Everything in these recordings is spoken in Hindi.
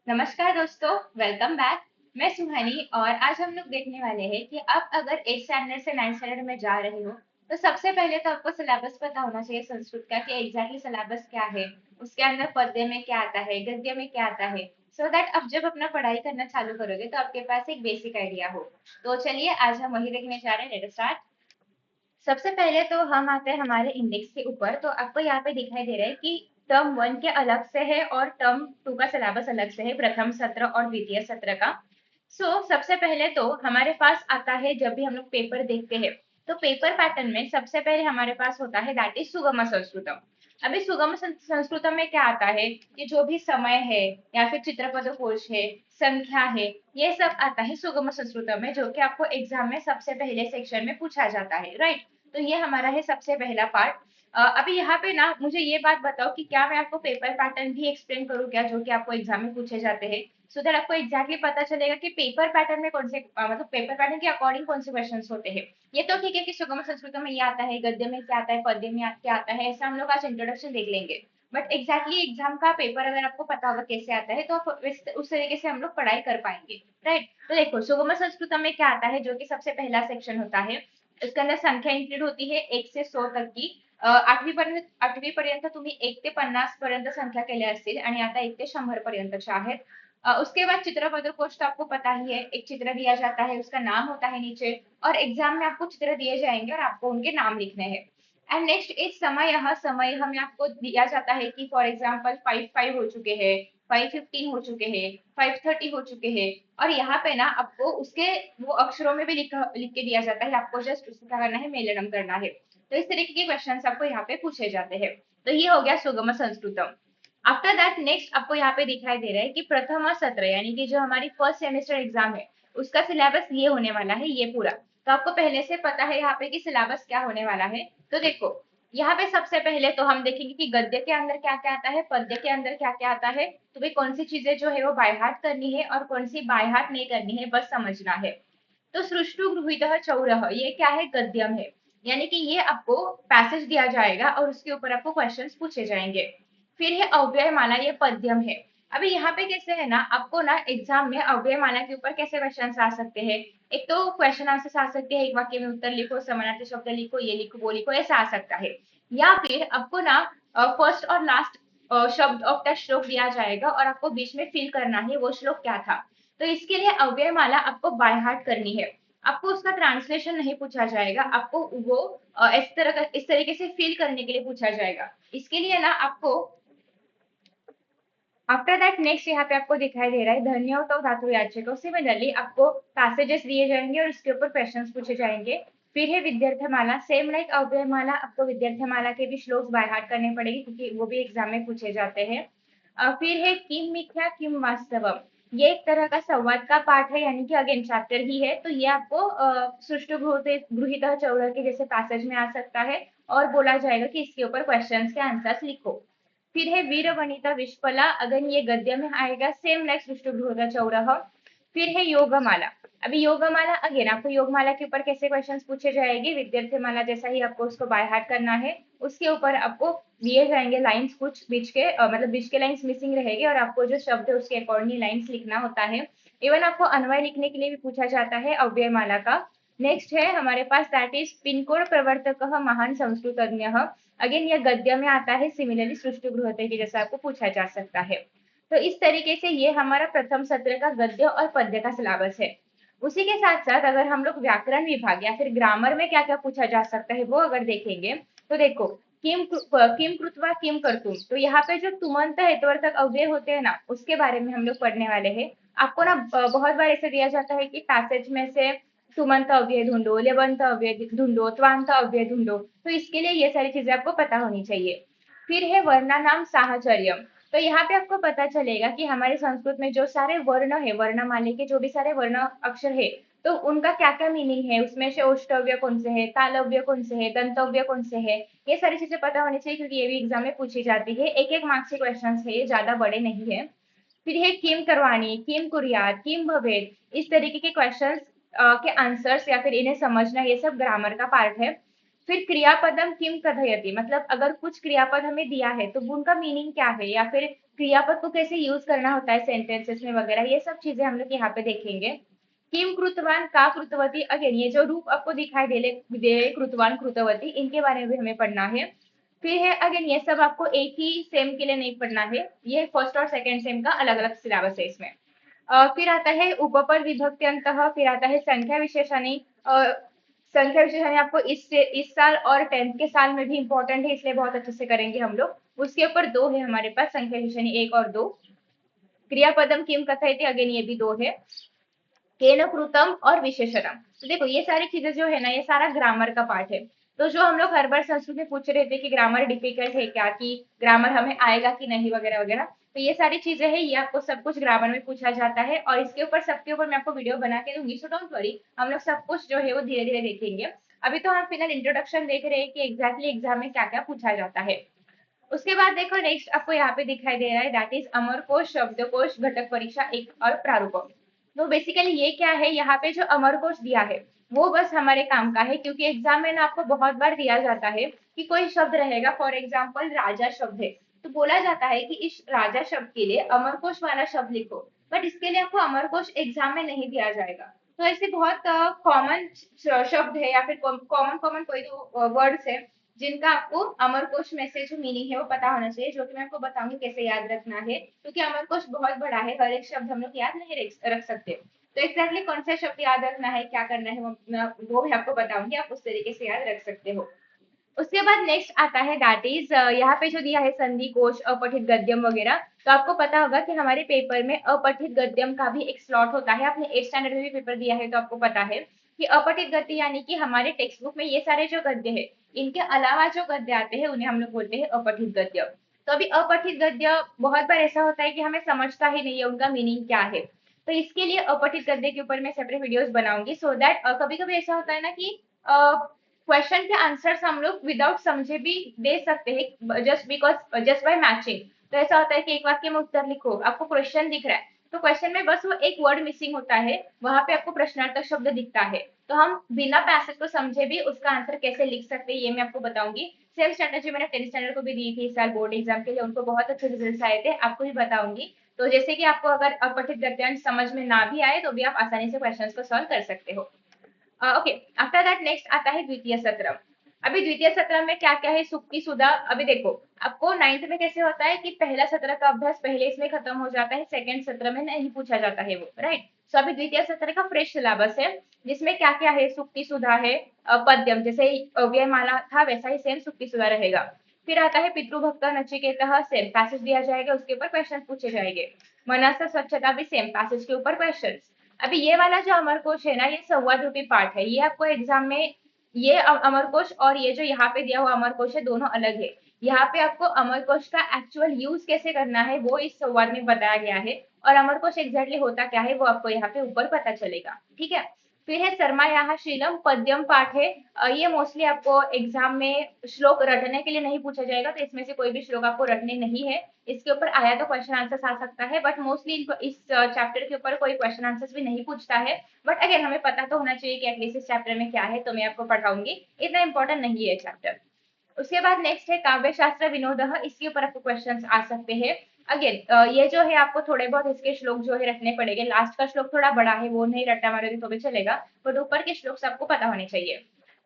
नमस्कार दोस्तों, वेलकम बैक। मैं सुहानी और आज हम लोग देखने वाले हैं कि आप अगर 8 स्टैंडर्ड से 9 स्टैंडर्ड में जा रहे हो तो सबसे पहले तो आपको सिलेबस पता होना चाहिए संस्कृत का कि एग्जैक्टली सिलेबस क्या है, उसके अंदर पद्य में क्या आता है, गद्य में क्या आता है, सो दैट आप जब अपना पढ़ाई करना चालू करोगे तो आपके पास एक बेसिक आइडिया हो। तो चलिए आज हम वही देखने जा रहे हैं। Let start. सबसे पहले तो हम आते हैं हमारे इंडेक्स के ऊपर। तो आपको यहाँ पे दिखाई दे रहा है कि टर्म वन के अलग से है और टर्म टू का सिलेबस अलग से है, प्रथम सत्र और द्वितीय सत्र का। सबसे पहले तो हमारे पास आता है, जब भी हम लोग पेपर देखते हैं तो पेपर पैटर्न में सबसे पहले हमारे पास होता है दैट इज सुगम संस्कृतम। अभी सुगम संस्कृतम में क्या आता है कि जो भी समय है या फिर चित्रपद कोश है, संख्या है, ये सब आता है सुगम संस्कृतम में, जो कि आपको एग्जाम में सबसे पहले सेक्शन में पूछा जाता है, राइट। तो ये हमारा है सबसे पहला पार्ट। अभी यहाँ पे ना मुझे ये बात बताओ कि क्या मैं आपको पेपर पैटर्न भी एक्सप्लेन करूँ क्या, जो कि आपको एग्जाम में पूछे जाते हैं, सो दैट आपको एग्जैक्टली पता चलेगा कि पेपर पैटर्न में कौन से मतलब पेपर पैटर्न के अकॉर्डिंग कौन से क्वेश्चन होते हैं। ये तो ठीक है कि सुगम संस्कृत में ये आता है, गद्य में क्या आता है, पद्य में क्या आता है, ऐसा हम लोग आज इंट्रोडक्शन देख लेंगे। बट एग्जैक्टली एग्जाम का पेपर अगर आपको पता होगा कैसे आता है तो आप उस तरीके से हम लोग पढ़ाई कर पाएंगे, राइट। तो देखो सुगम संस्कृत में क्या आता है, जो कि सबसे पहला सेक्शन होता है। इसके अंदर संख्या इंक्लूड होती है 1 से 100 तक की। आठवीपर्यंत तुम्ही 1 ते 50 पर्यंत संख्या केल्या असतील आणि आता 1 ते 100 पर्यंतच्या आहेत। उसके बाद चित्रपद कोश तो आपको पता ही है, एक चित्र दिया जाता है, उसका नाम होता है नीचे, और एग्जाम में आपको चित्र दिए जाएंगे और आपको उनके नाम लिखने हैं। एंड नेक्स्ट इज समय हमें आपको दिया जाता है कि फॉर एग्जाम्पल 5 5 हो चुके हैं, 5 15 हो चुके हैं, 5 30 हो चुके हैं। और यहाँ पे ना आपको उसके वो अक्षरों में भी लिख के दिया जाता है, आपको जस्ट उसका करना है, मेलनम करना है। तो इस तरीके के क्वेश्चन आपको यहाँ पे पूछे जाते हैं। तो ये हो गया सुगम संस्कृतम। आफ्टर दैट नेक्स्ट आपको यहाँ पे दिखाई दे रहा है कि प्रथम सत्र यानी कि जो हमारी फर्स्ट सेमेस्टर एग्जाम है उसका सिलेबस ये होने वाला है, ये पूरा। तो आपको पहले से पता है यहाँ पे कि सिलेबस क्या होने वाला है। तो देखो यहाँ पे सबसे पहले तो हम देखेंगे कि गद्य के अंदर क्या क्या आता है, पद्य के अंदर क्या क्या आता है। तो भाई कौन सी चीजें जो है वो बाय हार्ट करनी है और कौन सी बाय हार्ट नहीं करनी है, बस समझना है। तो सृष्टु गृहीतः चौरः ये क्या है, गद्यम है। यानी कि ये आपको पैसेज दिया जाएगा और उसके ऊपर आपको क्वेश्चंस पूछे जाएंगे। फिर है अव्यय माला, ये पद्यम है। अभी यहाँ पे कैसे है ना, आपको ना एग्जाम में अव्यय माला के ऊपर कैसे क्वेश्चन आ सकते हैं। एक तो क्वेश्चन आंसर आ सकते हैं, एक वाक्य में उत्तर लिखो, समानार्थी शब्द लिखो, ये लिखो वो लिखो, ऐसा आ सकता है। या फिर आपको ना फर्स्ट और लास्ट शब्द ऑफ द श्लोक दिया जाएगा और आपको बीच में फिल करना है वो श्लोक क्या था। तो इसके लिए अव्यय माला आपको बाय हार्ट करनी है। आपको उसका ट्रांसलेशन नहीं पूछा जाएगा, आपको वो इस तरीके से फिल करने के लिए पूछा जाएगा। इसके लिए ना आपको आफ्टर दैट नेक्स्ट यहाँ पे आपको दिखाई दे रहा है धन्य तो धातु याचक, सिमिलरली आपको पैसेजेस दिए जाएंगे और उसके ऊपर क्वेश्चंस पूछे जाएंगे। फिर है विद्यार्थमाला, सेम लाइक अव्ययमाला, आपको विद्यार्थमाला के भी श्लोक बाय हार्ट करने पड़ेंगे क्योंकि वो भी एग्जाम में पूछे जाते हैं। फिर है किम मिथ्या किम वास्तवम, ये एक तरह का संवाद का पार्ट है, यानी कि अगेन चैप्टर ही है। तो ये आपको सृष्टि गृहीत चौर के जैसे पैसेज में आ सकता है और बोला जाएगा कि इसके ऊपर क्वेश्चंस के आंसर्स लिखो। फिर है वीर वनिता विश्पला, अगेन ये गद्य में आएगा, सेम लाइक सृष्टि चौरह। फिर है योगमाला। अभी योगमाला अगेन आपको योगमाला के ऊपर कैसे क्वेश्चंस पूछे जाएंगे, विद्यार्थी माला जैसा ही आपको उसको बाय हार्ट करना है। उसके ऊपर आपको दिए जाएंगे लाइंस, कुछ बीच के मतलब बीच के लाइंस मिसिंग रहेगी और आपको जो शब्द है उसके अकॉर्डिंग लाइंस लिखना होता है। इवन आपको अन्वय लिखने के लिए भी पूछा जाता है अव्यय माला का। नेक्स्ट है हमारे पास दैट इज पिनकोड प्रवर्तक महान संस्कृतज्ञ। अगेन ये गद्य में आता है, सिमिलरली सृष्टि गृहते की जैसा आपको पूछा जा सकता है। तो इस तरीके से ये हमारा प्रथम सत्र का गद्य और पद्य का सिलेबस है। उसी के साथ साथ अगर हम लोग व्याकरण विभाग या फिर ग्रामर में क्या क्या पूछा जा सकता है वो अगर देखेंगे तो देखो किम कृत्वा किम करतुम, तो यहाँ पे जो तुमंत हेतुअर्थक अव्यय होते हैं ना उसके बारे में हम लोग पढ़ने वाले हैं। आपको ना बहुत बार ऐसे दिया जाता है कि पैसेज में से सुमंत अव्यय ढूंढो, लेबंत अव्यय ढूंढो, त्वांत अव्यय ढूंढो, तो इसके लिए ये सारी चीजें आपको पता होनी चाहिए। फिर है वर्णानाम साहचर्यम। तो यहाँ पे आपको पता चलेगा कि हमारे संस्कृत में जो सारे वर्ण है, वर्णमाले के जो भी सारे वर्ण अक्षर है, तो उनका क्या क्या मीनिंग है, उसमें से ओष्टव्य कौन से है, तालव्य कौन से है, दंतव्य कौन से है, ये सारी चीजें पता होनी चाहिए क्योंकि ये भी एग्जाम में पूछी जाती है। एक एक मार्क्स के क्वेश्चन है, ये ज्यादा बड़े नहीं है। फिर है किम करवाणी, किम कुरियात, किम भवेद, इस तरीके के क्वेश्चंस के आंसर्स या फिर इन्हें समझना, ये सब ग्रामर का पार्ट है। फिर क्रियापदम किम कथयति, मतलब अगर कुछ क्रियापद हमें दिया है तो उनका मीनिंग क्या है या फिर क्रियापद को कैसे यूज करना होता है सेंटेंसेस में वगैरह, ये सब चीजें हम लोग यहाँ पे देखेंगे। किम कृतवान का कृतवती, अगेन ये जो रूप आपको दिखाई दे कृतवान कृतवती, इनके बारे में भी हमें पढ़ना है। फिर है अगेन ये सब आपको एक ही सेम के लिए नहीं पढ़ना है, ये फर्स्ट और सेकंड सेम का अलग अलग सिलेबस है इसमें। फिर आता है उपपद विभक्ति अंतः, फिर आता है संख्या विशेषणी। संख्या विशेषणी आपको इस साल और 10th के साल में भी इंपॉर्टेंट है, इसलिए बहुत अच्छे से करेंगे हम लोग। उसके ऊपर दो है हमारे पास संख्या विशेषणी, एक और दो। क्रियापदम किम कथयति, अगेन ये भी दो है। केन कृतम और विशेषणम। तो देखो ये सारी चीजें जो है ना, ये सारा ग्रामर का पार्ट है। तो जो हम लोग हर बार संस्कृत में पूछ रहे थे कि ग्रामर डिफिकल्ट है क्या, कि ग्रामर हमें आएगा कि नहीं वगैरह वगैरह, तो ये सारी चीजें हैं, ये आपको सब कुछ ग्रामर में पूछा जाता है, और इसके ऊपर सबके ऊपर मैं आपको वीडियो बना के दूंगी, सो डोंट वरी, हम लोग सब कुछ जो है वो धीरे धीरे देखेंगे। अभी तो हम फिलहाल इंट्रोडक्शन देख रहे हैं कि एग्जैक्टली एग्जाम में क्या क्या पूछा जाता है। उसके बाद देखो नेक्स्ट आपको यहाँ पे दिखाई दे रहा है, दैट इज अमरकोश, शब्दकोश, घटक परीक्षा एक और प्रारूपम। तो बेसिकली ये क्या है, यहाँ पे जो अमरकोश दिया है वो बस हमारे काम का है, क्योंकि एग्जाम में ना आपको बहुत बार दिया जाता है कि कोई शब्द रहेगा, फॉर एग्जाम्पल राजा शब्द है, तो बोला जाता है कि इस राजा शब्द के लिए अमरकोश वाला शब्द लिखो, बट इसके लिए आपको अमरकोश एग्जाम में नहीं दिया जाएगा। तो ऐसे बहुत कॉमन शब्द है, या फिर कॉमन कॉमन कोई तो वर्ड्स है जिनका आपको अमरकोश में से जो मीनिंग है वो पता होना चाहिए, जो कि मैं आपको बताऊंगी कैसे याद रखना है, क्योंकि अमरकोश बहुत बड़ा है, हर एक शब्द हम लोग याद नहीं रख सकते। तो एग्जैक्टली कौन सा शब्द याद रखना है, क्या करना है, वो भी आपको बताऊंगी, आप उस तरीके से याद रख सकते हो। उसके बाद नेक्स्ट आता है दैट इज, यहाँ पे जो दिया है संधि कोश, अपठित गद्यम वगैरह, तो आपको पता होगा कि हमारे पेपर में अपठित गद्यम का भी एक स्लॉट होता है, आपने 8th स्टैंडर्ड में भी पेपर दिया है तो आपको पता है कि अपठित गद्य यानी कि हमारे टेक्स्ट बुक में ये सारे जो गद्य है, इनके अलावा जो गद्य आते हैं उन्हें हम लोग बोलते हैं अपठित गद्य। तो अभी अपठित गद्य बहुत बार ऐसा होता है कि हमें समझता ही नहीं है उनका मीनिंग क्या है, तो इसके लिए अपठित गद्य के ऊपर मैं सेपरेट वीडियोस बनाऊंगी, सो दैट कभी कभी ऐसा होता है ना कि क्वेश्चन के आंसर्स हम लोग विदाउट समझे भी दे सकते हैं, just because just by matching. तो ऐसा होता है कि एक वाक्य में उत्तर लिखो, आपको क्वेश्चन दिख रहा है, तो क्वेश्चन में बस वो एक वर्ड मिसिंग होता है, वहां पे आपको प्रश्नार्थक शब्द दिखता है, तो हम बिना पैसेज को समझे भी उसका आंसर कैसे लिख सकते हैं ये मैं आपको बताऊंगी। सेम स्ट्रेटेजी मैंने 10th स्टैंडर्ड को भी दी थी इस साल बोर्ड एग्जाम के लिए, उनको बहुत अच्छे रिजल्ट आए थे, आपको भी बताऊंगी। तो जैसे कि आपको अगर अपठित गद्यांश समझ में ना भी आए तो भी आप आसानी से क्वेश्चंस को सॉल्व कर सकते हो। ओके, आफ्टर दैट नेक्स्ट आता है द्वितीय सत्र। अभी द्वितीय सत्र में क्या क्या है, सुक्ति सुधा। अभी देखो आपको 9th में कैसे होता है कि पहला सत्र का अभ्यास पहले इसमें खत्म हो जाता है, सेकंड सत्र में नहीं पूछा जाता है वो, राइट। सो अभी द्वितीय सत्र का फ्रेश सिलेबस है, जिसमें क्या क्या है, सुक्ति सुधा है, पद्यम जैसे अव्ययमाला था वैसा ही सेम सुक्ति सुधा रहेगा। फिर आता है पितृभक्त नचिकेत, सेम पैसेज दिया जाएगा, उसके ऊपर क्वेश्चन पूछे जाएंगे। मनस स्वच्छता भी सेम पैसेज के ऊपर क्वेश्चन। अभी ये वाला जो अमरकोश है ना, ये संवाद रूपी पाठ है, ये आपको एग्जाम में, ये अमरकोश और ये जो यहाँ पे दिया हुआ अमरकोश है दोनों अलग है। यहाँ पे आपको अमरकोश का एक्चुअल यूज कैसे करना है वो इस संवाद में बताया गया है, और अमरकोश एग्जैक्टली होता क्या है वो आपको यहाँ पे ऊपर पता चलेगा, ठीक है। फिर है शर्मा यहाँ शीलम, पद्यम पाठ है। ये मोस्टली आपको एग्जाम में श्लोक रटने के लिए नहीं पूछा जाएगा, तो इसमें से कोई भी श्लोक आपको रटने नहीं है, इसके ऊपर आया तो क्वेश्चन आंसर आ सकता है, बट मोस्टली इस चैप्टर के ऊपर कोई क्वेश्चन आंसर भी नहीं पूछता है। बट अगेन हमें पता तो होना चाहिए कि एटलीस्ट इस चैप्टर में क्या है, तो मैं आपको पढ़ाऊंगी, इतना इंपॉर्टेंट नहीं है चैप्टर। उसके बाद नेक्स्ट है काव्य शास्त्र विनोद, इसके ऊपर आपको क्वेश्चंस आ सकते हैं। अगेन ये जो है आपको थोड़े बहुत इसके श्लोक जो है रखने पड़ेंगे, लास्ट का श्लोक थोड़ा बड़ा है, वो नहीं रट्टा मारोगे तो भी चलेगा, बट ऊपर के श्लोक आपको पता होने चाहिए।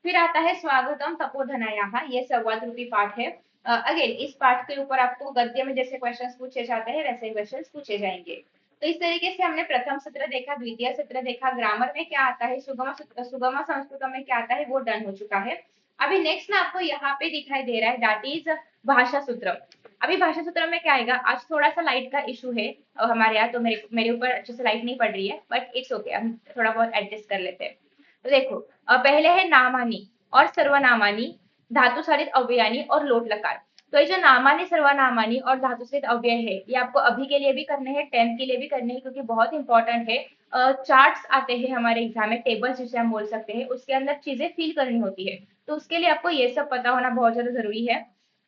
फिर आता है स्वागतम तपोधनाया, ये संवाद रूपी पाठ है। अगेन इस पाठ के ऊपर आपको गद्य में जैसे क्वेश्चंस पूछे जाते हैं वैसे क्वेश्चंस पूछे जाएंगे। तो इस तरीके से हमने प्रथम सत्र देखा, द्वितीय सत्र देखा, ग्रामर में क्या आता है, सुगम संस्कृत में क्या आता है वो डन हो चुका है। अभी नेक्स्ट ना आपको यहाँ पे दिखाई दे रहा है दैट इज भाषा सूत्र। अभी भाषा सूत्र में क्या आएगा, आज थोड़ा सा लाइट का इशू है हमारे यहाँ, तो मेरे ऊपर अच्छे से लाइट नहीं पड़ रही है, बट इट्स ओके, हम थोड़ा बहुत एडजस्ट कर लेते हैं। तो देखो पहले है नामानी और सर्वनामानी, धातु सहित अव्ययानी और लोट लकार। तो ये जो नामानी, सर्वनामानी और धातु सहित अव्यय है, ये आपको अभी के लिए भी करने हैं, 10th के लिए भी करने हैं, क्योंकि बहुत इंपॉर्टेंट है। चार्ट्स आते हैं हमारे एग्जाम में, टेबल्स जिसे हम बोल सकते हैं, उसके अंदर चीजें फिल करनी होती है, तो उसके लिए आपको ये सब पता होना बहुत ज्यादा जरूरी है।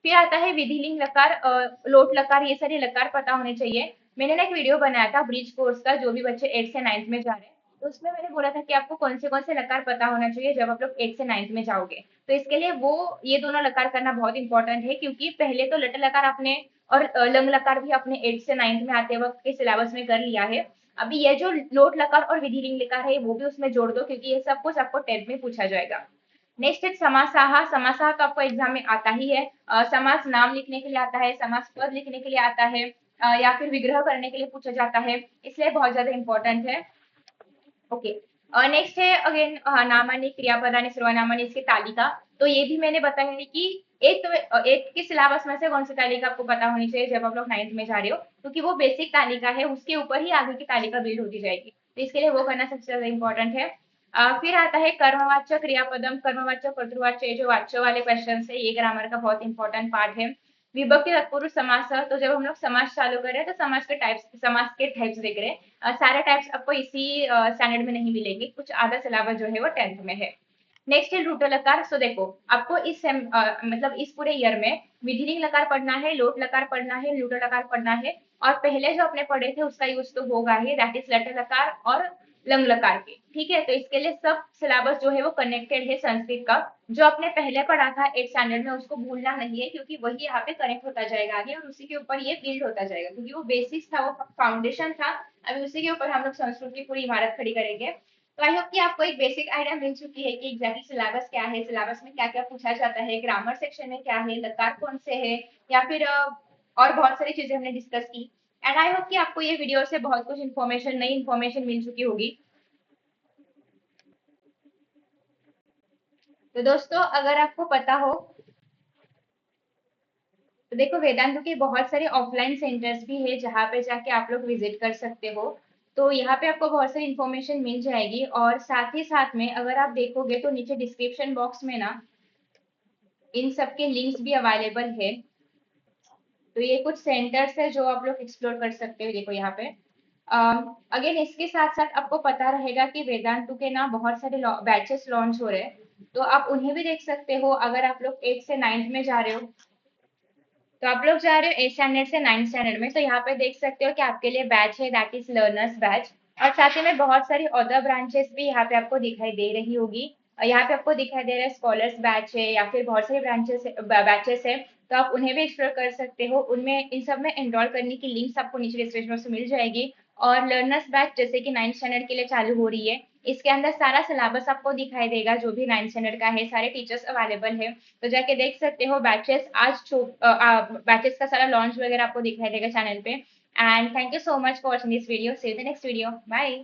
फिर आता है विधिलिंग लकार, लोट लकार, ये सारे लकार पता होने चाहिए। मैंने ना एक वीडियो बनाया था ब्रिज कोर्स का, जो भी बच्चे 8th से 9th में जा रहे हैं तो उसमें मैंने बोला था कि आपको कौन से लकार पता होना चाहिए जब आप लोग 8th से 9th में जाओगे। तो इसके लिए वो ये दोनों लकार करना बहुत इंपॉर्टेंट है, क्योंकि पहले तो लट लकार आपने और लंग लकार भी अपने 8th से 9th में आते वक्त के सिलेबस में कर लिया है। अभी ये जो लोट लकार और विधि लिंग लकार है वो भी उसमें जोड़ दो, क्योंकि ये सब कुछ आपको 10th में पूछा जाएगा। नेक्स्ट है समासाहा। समासाहा तो आपको एग्जाम में आता ही है। समास नाम लिखने के लिए आता है, समास पद लिखने के लिए आता है, या फिर विग्रह करने के लिए पूछा जाता है, इसलिए बहुत ज्यादा इंपॉर्टेंट है। ओके। नेक्स्ट है अगेन नामानी, क्रियापद, सर्वनामानी, इसकी तालिका। तो ये भी मैंने बताया है कि एक के सिलेबस में से कौन सी तालिका आपको पता होनी चाहिए जब आप लोग 9th में जा रहे हो, क्योंकि वो बेसिक तालिका है, उसके ऊपर ही आगे की तालिका बिल्ड होती जाएगी। तो इसके लिए वो करना सबसे ज्यादा इंपॉर्टेंट है। फिर आता है कर्मवाच्य क्रियापदम, कर्मवाच्य कर्तृवाच्य, ये जो वाच्य वाले क्वेश्चन है ये ग्रामर का बहुत इंपॉर्टेंट पार्ट है। विभक्ति तत्पुरुष समास, तो जब हम लोग समास चालू कर रहे हैं तो समास के टाइप्स देख रहे हैं। सारे टाइप्स आपको इसी स्टैंडर्ड में नहीं मिलेंगे, कुछ आधा सिलेबस जो है वो 10th में है। नेक्स्ट है लूट लकार। सो देखो आपको मतलब इस पूरे ईयर में विधिलिंग लकार पढ़ना है, लोट लकार पढ़ना है, लूट लकार पढ़ना है, और पहले जो अपने पढ़े थे उसका यूज तो होगा ही, दैट इज लट लकार और लंग लकार के। ठीक है, तो इसके लिए सब सिलेबस जो है वो कनेक्टेड है संस्कृत का। जो आपने पहले पढ़ा था 8th स्टैंडर्ड में उसको भूलना नहीं है, क्योंकि वही यहाँ पे कनेक्ट होता जाएगा आगे, और उसी के ऊपर ये बिल्ड होता जाएगा, क्योंकि वो बेसिक्स था, वो फाउंडेशन था। अभी उसी के ऊपर हम लोग संस्कृत की पूरी इमारत खड़ी करेंगे। तो आई होप कि आपको एक बेसिक आइडिया मिल चुकी है कि एग्जैक्टली सिलेबस क्या है, सिलेबस में क्या क्या पूछा जाता है, ग्रामर सेक्शन में क्या है, लकार कौन से है, या फिर और बहुत सारी चीजें हमने डिस्कस की। एंड आई होप कि आपको ये वीडियो से बहुत कुछ इन्फॉर्मेशन, नई इन्फॉर्मेशन मिल चुकी होगी। तो दोस्तों अगर आपको पता हो तो देखो, वेदांतु के बहुत सारे ऑफलाइन सेंटर्स भी है जहाँ पे जाके आप लोग विजिट कर सकते हो। तो यहाँ पे आपको बहुत सारी इन्फॉर्मेशन मिल जाएगी, और साथ ही साथ में अगर आप देखोगे तो नीचे डिस्क्रिप्शन बॉक्स में ना इन सब के लिंक्स भी अवेलेबल है। तो ये कुछ सेंटर्स है जो आप लोग एक्सप्लोर कर सकते हो, देखो यहाँ पे। अगेन इसके साथ साथ आपको पता रहेगा कि वेदांतु के ना बहुत सारे बैचेस लॉन्च हो रहे हैं, तो आप उन्हें भी देख सकते हो। अगर आप लोग 8th से 9th में जा रहे हो, तो आप लोग जा रहे हो 8th स्टैंडर्ड से 9th स्टैंडर्ड में, तो यहाँ पे देख सकते हो कि आपके लिए बैच है, दैट इज लर्नर्स बैच। और साथ ही में बहुत सारी अदर ब्रांचेस भी यहाँ पे आपको दिखाई दे रही होगी। यहाँ पे आपको दिखाई दे रहा है स्कॉलर्स बैच है, या फिर बहुत सारी बैचेस है, तो आप उन्हें भी एक्सप्लोर कर सकते हो। उनमें इन सब में एनरोल करने की लिंक्स आपको नीचे डिस्क्रिप्शन बॉक्स में मिल जाएगी। और लर्नर्स बैच जैसे कि 9th स्टैंडर्ड के लिए चालू हो रही है, इसके अंदर सारा सिलेबस आपको दिखाई देगा, जो भी 9th स्टैंडर्ड का है, सारे टीचर्स अवेलेबल है। तो जाके देख सकते हो बैचेस। बैचेस का सारा लॉन्च वगैरह आपको दिखाई देगा चैनल पे। And thank you so much for watching this video. See you in the next video, bye.